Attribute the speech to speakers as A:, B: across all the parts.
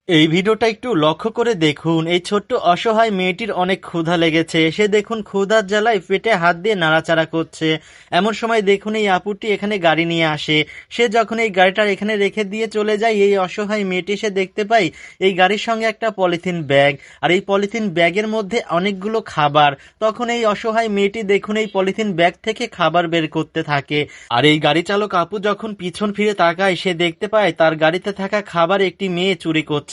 A: এই ভিডিওটা একটু লক্ষ্য করে দেখুন। এই ছোট্ট অসহায় মেয়েটির অনেক ক্ষুধা লেগেছে। সে দেখুন ক্ষুধার জ্বালায় পেটে হাত দিয়ে নাড়াচাড়া করছে। এমন সময় দেখুন এই আপুটি এখানে গাড়ি নিয়ে আসে। সে যখন এই গাড়িটা এখানে রেখে দিয়ে চলে যায়, এই অসহায় মেয়েটি সে দেখতে পায় এই গাড়ির সঙ্গে একটা পলিথিন ব্যাগ, আর এই পলিথিন ব্যাগের মধ্যে অনেকগুলো খাবার। তখন এই অসহায় মেয়েটি দেখুন এই পলিথিন ব্যাগ থেকে খাবার বের করতে থাকে। আর এই গাড়ি চালক আপু যখন পিছন ফিরে তাকায়, সে দেখতে পায় তার গাড়িতে থাকা খাবার একটি মেয়ে চুরি করছে।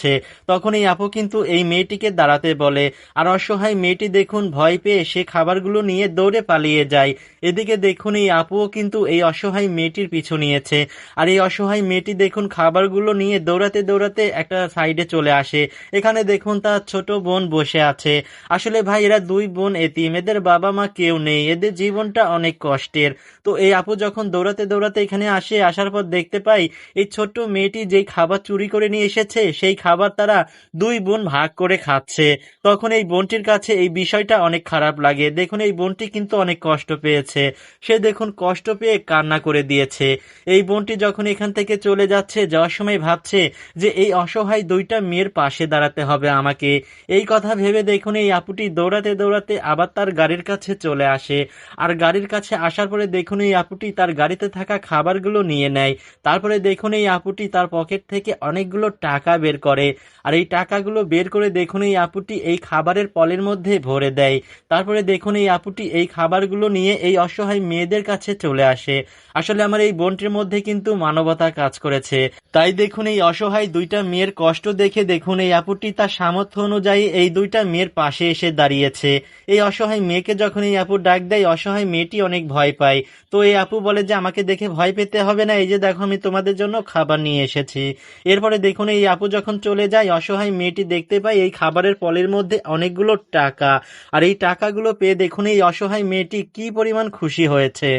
A: তখন এই আপু কিন্তু এই মেয়েটিকে দাঁড়াতে বলে। আর অসহায় মেয়েটি দেখুন ভয় পেয়ে সে খাবারগুলো নিয়ে দৌড়ে পালিয়ে যায়। এদিকে দেখুন এই আপুও কিন্তু এই অসহায় মেয়েটির পিছু নিয়েছে। আর এই অসহায় মেয়েটি দেখুন খাবারগুলো নিয়ে দৌড়াতে দৌড়াতে একটা সাইডে চলে আসে। এখানে দেখুন তার ছোট বোন বসে আছে। আসলে ভাই এরা দুই বোন এতিম, এদের বাবা মা কেউ নেই, এদের জীবনটা অনেক কষ্টের। তো এই আপু যখন দৌড়াতে দৌড়াতে এখানে আসে, আসার পর দেখতে পাই এই ছোট্ট মেয়েটি যেই খাবার চুরি করে নিয়ে এসেছে সেই খাবার তারা দুই বোন ভাগ করে খাচ্ছে। তখন এই বোনটির কাছে এই বিষয়টা অনেক খারাপ লাগে। দেখুন এই বোনটি কিন্তু অনেক কষ্ট পেয়েছে। সে দেখুন কষ্ট পেয়ে কান্না করে দিয়েছে। এই বোনটি যখন এখান থেকে চলে যাচ্ছে, যাওয়ার সময় ভাবছে যে এই অসহায় দুইটা মেয়ের পাশে দাঁড়াতে হবে আমাকে। এই কথা ভেবে দেখুন এই আপুটি দৌড়াতে দৌড়াতে আবার তার গাড়ির কাছে চলে আসে। আর গাড়ির কাছে আসার পরে দেখুন এই আপুটি তার গাড়িতে থাকা খাবারগুলো নিয়ে নেয়। তারপরে দেখুন এই আপুটি তার পকেট থেকে অনেকগুলো টাকা বের করে। আর এই টাকাগুলো বের করে দেখুন এই আপুটি এই খাবারের পলের মধ্যে ভরে দেয়। তারপরে দেখুন এই আপুটি এই খাবারগুলো নিয়ে এই অসহায় মেয়েদের কাছে চলে আসে। আসলে আমার এই বোনটির মধ্যে কিন্তু মানবতা কাজ করেছে। তাই দেখুন এই অসহায় দুইটা মেয়ের কষ্ট দেখে দেখুন এই আপুটি তার সামর্থ্য অনুযায়ী এই দুইটা মেয়ের পাশে এসে দাঁড়িয়েছে। এই অসহায় মেয়েকে যখন এই আপু ডাক দেয়, অসহায় মেয়েটি অনেক ভয় পায়। তো এই আপু বলে যে আমাকে দেখে ভয় পেতে হবে না, এই যে দেখো আমি তোমাদের জন্য খাবার নিয়ে এসেছি। এরপরে দেখুন এই আপু যখন চলে যায়, অসহায় মেয়েটি দেখতে পায় এই খাবারের পলের মধ্যে অনেকগুলো টাকা। আর এই টাকাগুলো পেয়ে দেখুন এই অসহায় মেয়েটি কি পরিমাণ খুশি হয়েছে।